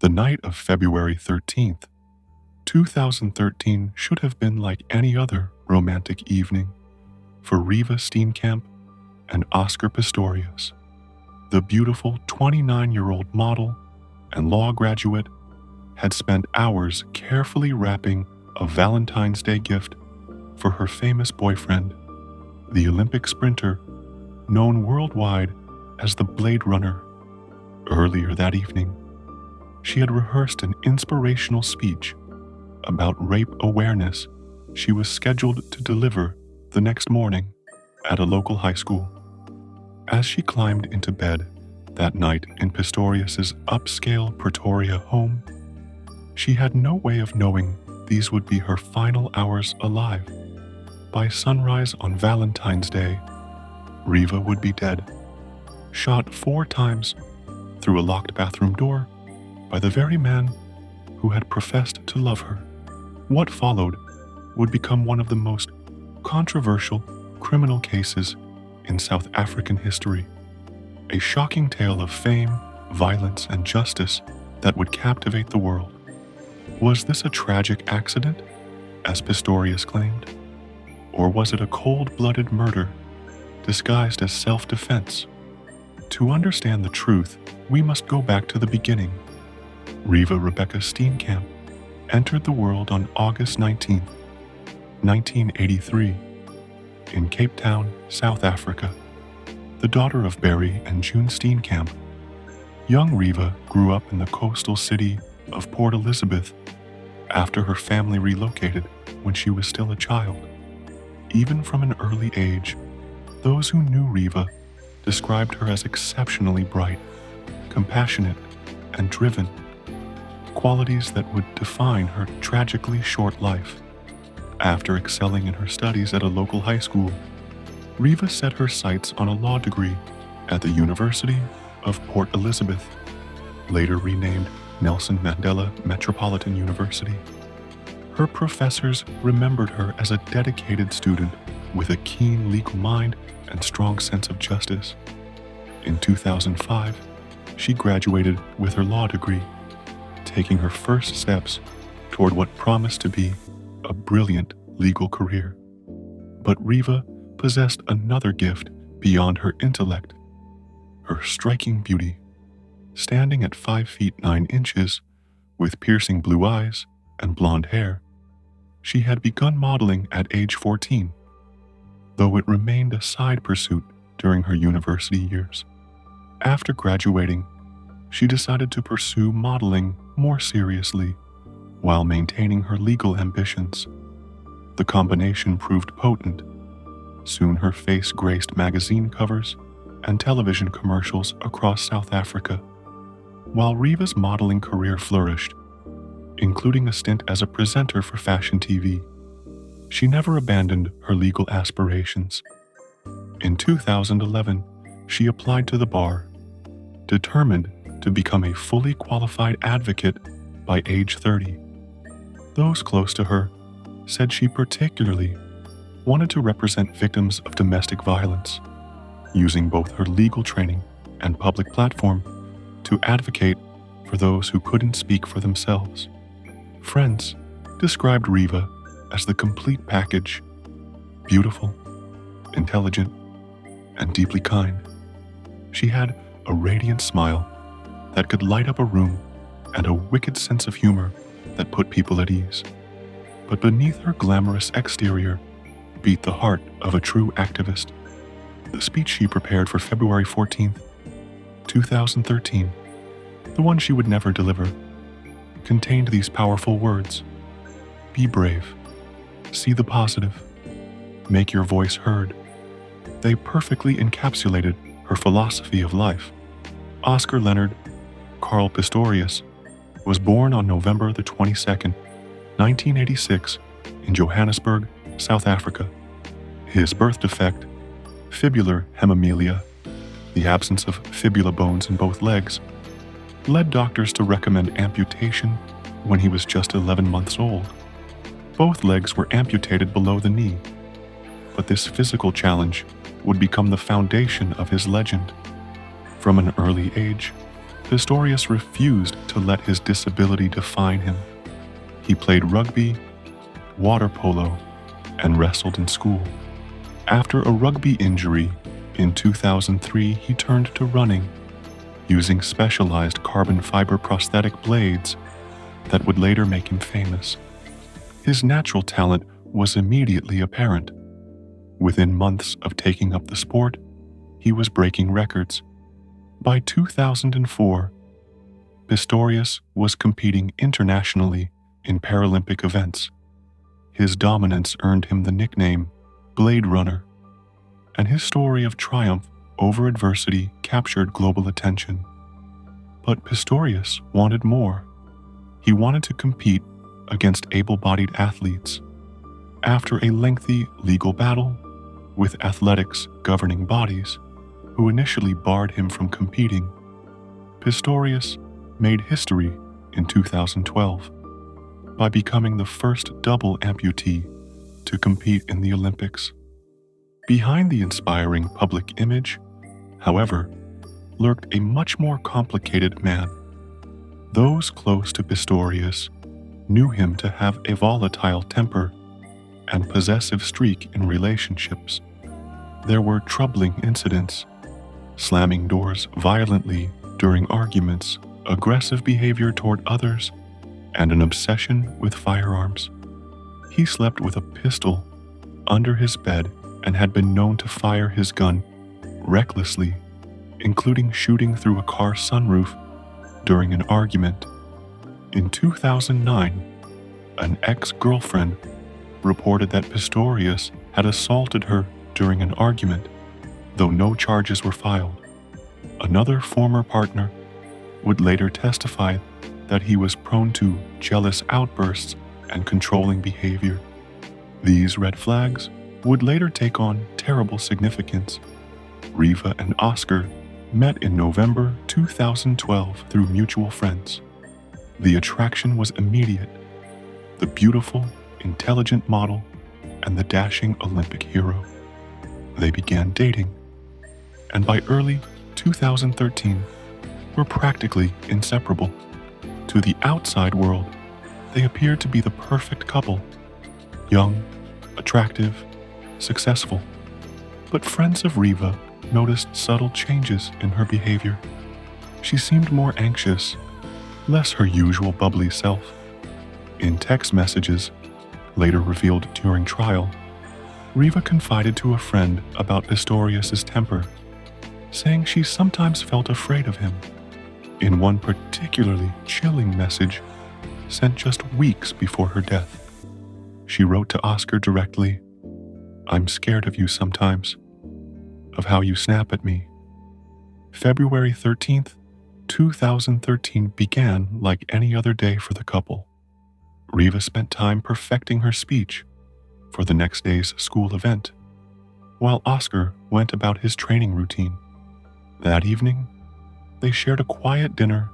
The night of February 13th, 2013 should have been like any other romantic evening for Reeva Steenkamp and Oscar Pistorius. The beautiful 29-year-old model and law graduate had spent hours carefully wrapping a Valentine's Day gift for her famous boyfriend, the Olympic sprinter known worldwide as the Blade Runner. Earlier that evening, she had rehearsed an inspirational speech about rape awareness she was scheduled to deliver the next morning at a local high school. As she climbed into bed that night in Pistorius's upscale Pretoria home, she had no way of knowing these would be her final hours alive. By sunrise on Valentine's Day, Reeva would be dead, shot 4 times through a locked bathroom door by the very man who had professed to love her. What followed would become one of the most controversial criminal cases in South African history, a shocking tale of fame, violence, and justice that would captivate the world. Was this a tragic accident, as Pistorius claimed? Or was it a cold-blooded murder disguised as self-defense? To understand the truth, we must go back to the beginning. Reeva Rebecca Steenkamp entered the world on August 19, 1983, in Cape Town, South Africa. The daughter of Barry and June Steenkamp, young Reeva grew up in the coastal city of Port Elizabeth after her family relocated when she was still a child. Even from an early age, those who knew Reeva described her as exceptionally bright, compassionate, and driven, qualities that would define her tragically short life. After excelling in her studies at a local high school, Reeva set her sights on a law degree at the University of Port Elizabeth, later renamed Nelson Mandela Metropolitan University. Her professors remembered her as a dedicated student with a keen legal mind and strong sense of justice. In 2005, she graduated with her law degree, taking her first steps toward what promised to be a brilliant legal career. But Reeva possessed another gift beyond her intellect, her striking beauty. Standing at 5 feet 9 inches, with piercing blue eyes and blonde hair, she had begun modeling at age 14, though it remained a side pursuit during her university years. After graduating, she decided to pursue modeling more seriously while maintaining her legal ambitions. The combination proved potent. Soon her face graced magazine covers and television commercials across South Africa. While Reeva's modeling career flourished, including a stint as a presenter for fashion TV, she never abandoned her legal aspirations. In 2011, she applied to the bar, determined to become a fully qualified advocate by age 30. Those close to her said she particularly wanted to represent victims of domestic violence, using both her legal training and public platform to advocate for those who couldn't speak for themselves. Friends described Reeva as the complete package: beautiful, intelligent, and deeply kind. She had a radiant smile that could light up a room and a wicked sense of humor that put people at ease. But beneath her glamorous exterior beat the heart of a true activist. The speech she prepared for February 14th, 2013, the one she would never deliver, contained these powerful words: be brave, see the positive, make your voice heard. They perfectly encapsulated her philosophy of life. Oscar Leonard Carl Pistorius was born on November the 22nd, 1986, in Johannesburg, South Africa. His birth defect, fibular hemimelia, the absence of fibula bones in both legs, led doctors to recommend amputation when he was just 11 months old. Both legs were amputated below the knee, but this physical challenge would become the foundation of his legend. From an early age, Pistorius refused to let his disability define him. He played rugby, water polo, and wrestled in school. After a rugby injury in 2003, he turned to running, using specialized carbon fiber prosthetic blades that would later make him famous. His natural talent was immediately apparent. Within months of taking up the sport, he was breaking records. By 2004, Pistorius was competing internationally in Paralympic events. His dominance earned him the nickname Blade Runner, and his story of triumph over adversity captured global attention. But Pistorius wanted more. He wanted to compete against able-bodied athletes. After a lengthy legal battle with athletics governing bodies, who initially barred him from competing, Pistorius made history in 2012 by becoming the first double amputee to compete in the Olympics. Behind the inspiring public image, however, lurked a much more complicated man. Those close to Pistorius knew him to have a volatile temper and possessive streak in relationships. There were troubling incidents, slamming doors violently during arguments, aggressive behavior toward others, and an obsession with firearms. He slept with a pistol under his bed and had been known to fire his gun recklessly, including shooting through a car sunroof during an argument. In 2009, an ex-girlfriend reported that Pistorius had assaulted her during an argument, though no charges were filed. Another former partner would later testify that he was prone to jealous outbursts and controlling behavior. These red flags would later take on terrible significance. Reeva and Oscar met in November 2012 through mutual friends. The attraction was immediate. The beautiful, intelligent model and the dashing Olympic hero. They began dating, and by early 2013 were practically inseparable. To the outside world, they appeared to be the perfect couple. Young, attractive, successful. But friends of Reeva noticed subtle changes in her behavior. She seemed more anxious, less her usual bubbly self. In text messages, later revealed during trial, Reeva confided to a friend about Pistorius' temper, saying she sometimes felt afraid of him. In one particularly chilling message, sent just weeks before her death, she wrote to Oscar directly, "I'm scared of you sometimes, of how you snap at me." February 13th, 2013 began like any other day for the couple. Reeva spent time perfecting her speech for the next day's school event, while Oscar went about his training routine. That evening, they shared a quiet dinner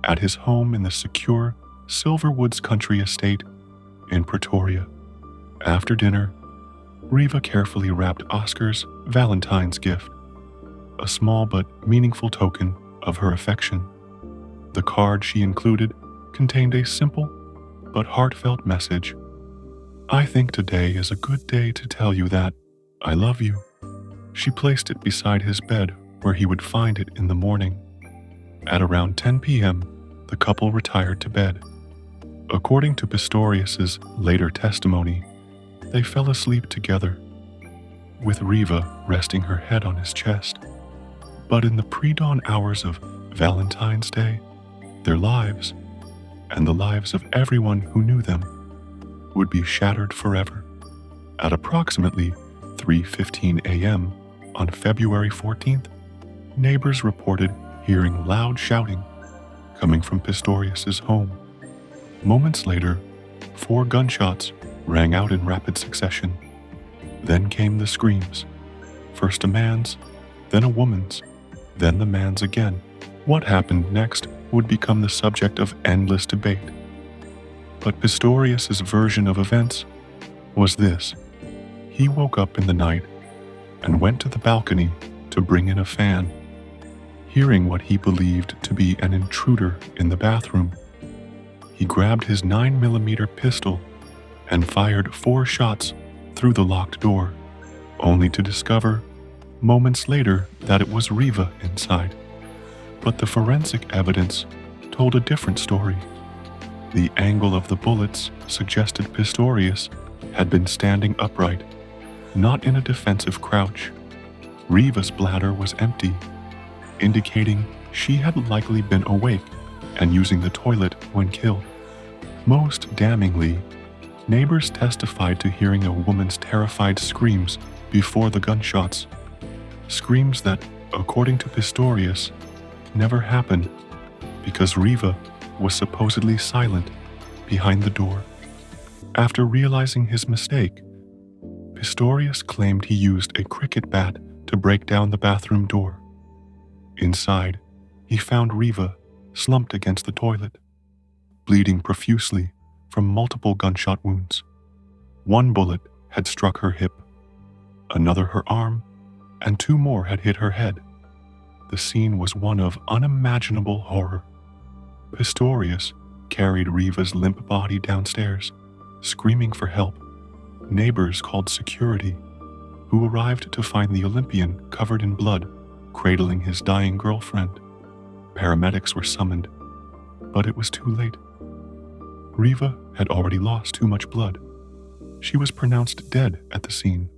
at his home in the secure Silverwoods country estate in Pretoria. After dinner, Reeva carefully wrapped Oscar's Valentine's gift, a small but meaningful token of her affection. The card she included contained a simple but heartfelt message. "I think today is a good day to tell you that I love you." She placed it beside his bed where he would find it in the morning. At around 10 p.m., the couple retired to bed. According to Pistorius' later testimony, they fell asleep together, with Reeva resting her head on his chest. But in the pre-dawn hours of Valentine's Day, their lives, and the lives of everyone who knew them, would be shattered forever. At approximately 3:15 a.m. on February 14th, neighbors reported hearing loud shouting coming from Pistorius' home. Moments later, 4 gunshots rang out in rapid succession. Then came the screams. First a man's, then a woman's, then the man's again. What happened next would become the subject of endless debate. But Pistorius' version of events was this. He woke up in the night and went to the balcony to bring in a fan. Hearing what he believed to be an intruder in the bathroom, he grabbed his 9mm pistol and fired 4 shots through the locked door, only to discover moments later that it was Reeva inside. But the forensic evidence told a different story. The angle of the bullets suggested Pistorius had been standing upright, not in a defensive crouch. Reeva's bladder was empty, indicating she had likely been awake and using the toilet when killed. Most damningly, neighbors testified to hearing a woman's terrified screams before the gunshots, screams that, according to Pistorius, never happened because Reeva was supposedly silent behind the door. After realizing his mistake, Pistorius claimed he used a cricket bat to break down the bathroom door. Inside, he found Reeva slumped against the toilet, bleeding profusely from multiple gunshot wounds. One bullet had struck her hip, another her arm, and 2 more had hit her head. The scene was one of unimaginable horror. Pistorius carried Reeva's limp body downstairs, screaming for help. Neighbors called security, who arrived to find the Olympian covered in blood, cradling his dying girlfriend. Paramedics were summoned, but it was too late. Reeva had already lost too much blood. She was pronounced dead at the scene.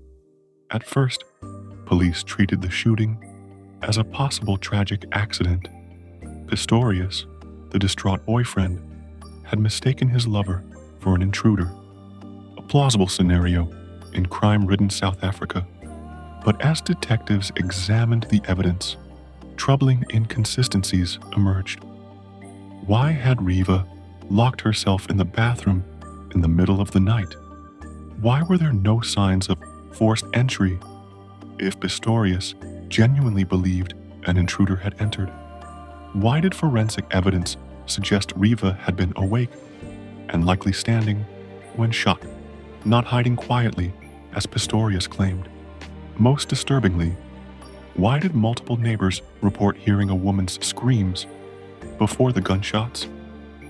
At first, police treated the shooting as a possible tragic accident. Pistorius, the distraught boyfriend, had mistaken his lover for an intruder, a plausible scenario in crime-ridden South Africa. But as detectives examined the evidence, troubling inconsistencies emerged. Why had Reeva locked herself in the bathroom in the middle of the night? Why were there no signs of forced entry if Pistorius genuinely believed an intruder had entered? Why did forensic evidence suggest Reeva had been awake and likely standing when shot, not hiding quietly as Pistorius claimed? Most disturbingly, why did multiple neighbors report hearing a woman's screams before the gunshots?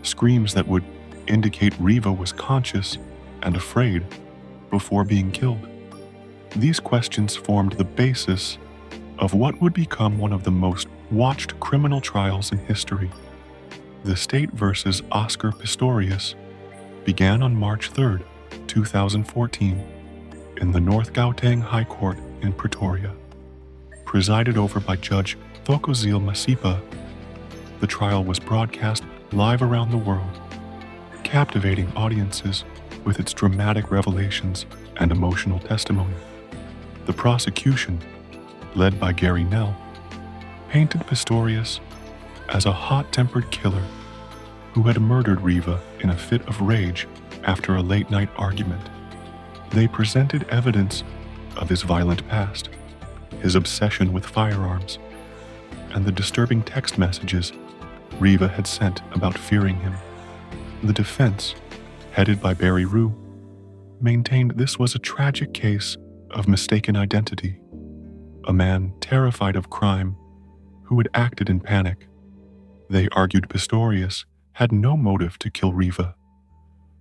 Screams that would indicate Reeva was conscious and afraid before being killed. These questions formed the basis of what would become one of the most watched criminal trials in history. The State versus Oscar Pistorius began on March 3, 2014, in the North Gauteng High Court in Pretoria. Presided over by Judge Thokozile Masipa, the trial was broadcast live around the world, captivating audiences with its dramatic revelations and emotional testimony. The prosecution, led by Gary Nell, painted Pistorius as a hot-tempered killer who had murdered Reeva in a fit of rage after a late-night argument. They presented evidence of his violent past, his obsession with firearms, and the disturbing text messages Reeva had sent about fearing him. The defense, headed by Barry Rue, maintained this was a tragic case of mistaken identity, a man terrified of crime who had acted in panic. They argued Pistorius had no motive to kill Reeva,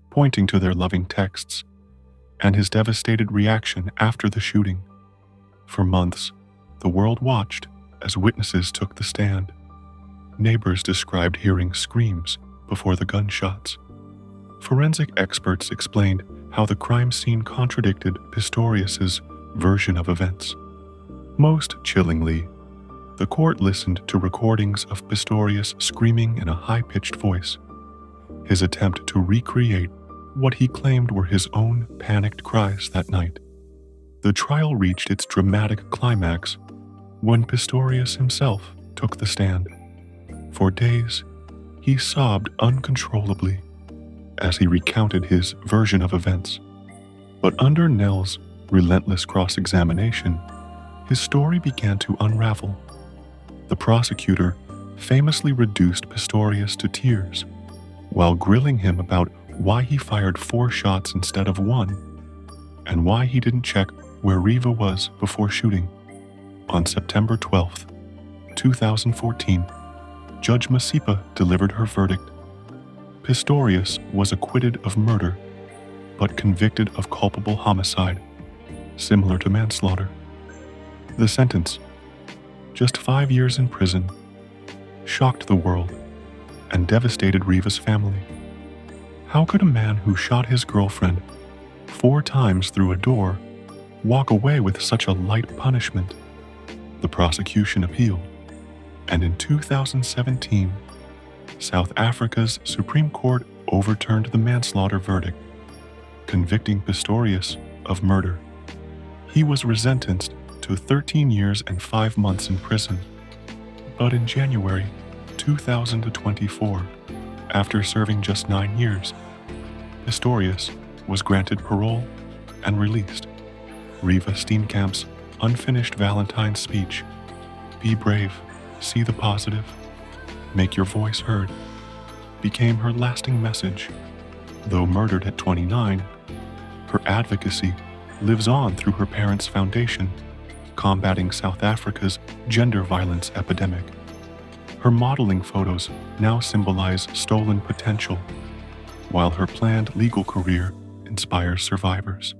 pointing to their loving texts and his devastated reaction after the shooting. For months, the world watched as witnesses took the stand. Neighbors described hearing screams before the gunshots. Forensic experts explained how the crime scene contradicted Pistorius's version of events. Most chillingly, the court listened to recordings of Pistorius screaming in a high-pitched voice, his attempt to recreate what he claimed were his own panicked cries that night. The trial reached its dramatic climax when Pistorius himself took the stand. For days, he sobbed uncontrollably as he recounted his version of events. But under Nell's relentless cross-examination, his story began to unravel. The prosecutor famously reduced Pistorius to tears while grilling him about why he fired 4 shots instead of 1 and why he didn't check where Reeva was before shooting. On September 12th, 2014, Judge Masipa delivered her verdict. Pistorius was acquitted of murder, but convicted of culpable homicide, similar to manslaughter. The sentence, just 5 years in prison, shocked the world and devastated Reeva's family. How could a man who shot his girlfriend 4 times through a door walk away with such a light punishment? The prosecution appealed, and in 2017, South Africa's Supreme Court overturned the manslaughter verdict, convicting Pistorius of murder. He was sentenced to 13 years and 5 months in prison. But in January 2024, after serving just 9 years, Pistorius was granted parole and released. Reeva Steenkamp's unfinished Valentine's speech, "Be brave, see the positive, make your voice heard," became her lasting message. Though murdered at 29, her advocacy lives on through her parents' foundation, combating South Africa's gender violence epidemic. Her modeling photos now symbolize stolen potential, while her planned legal career inspires survivors.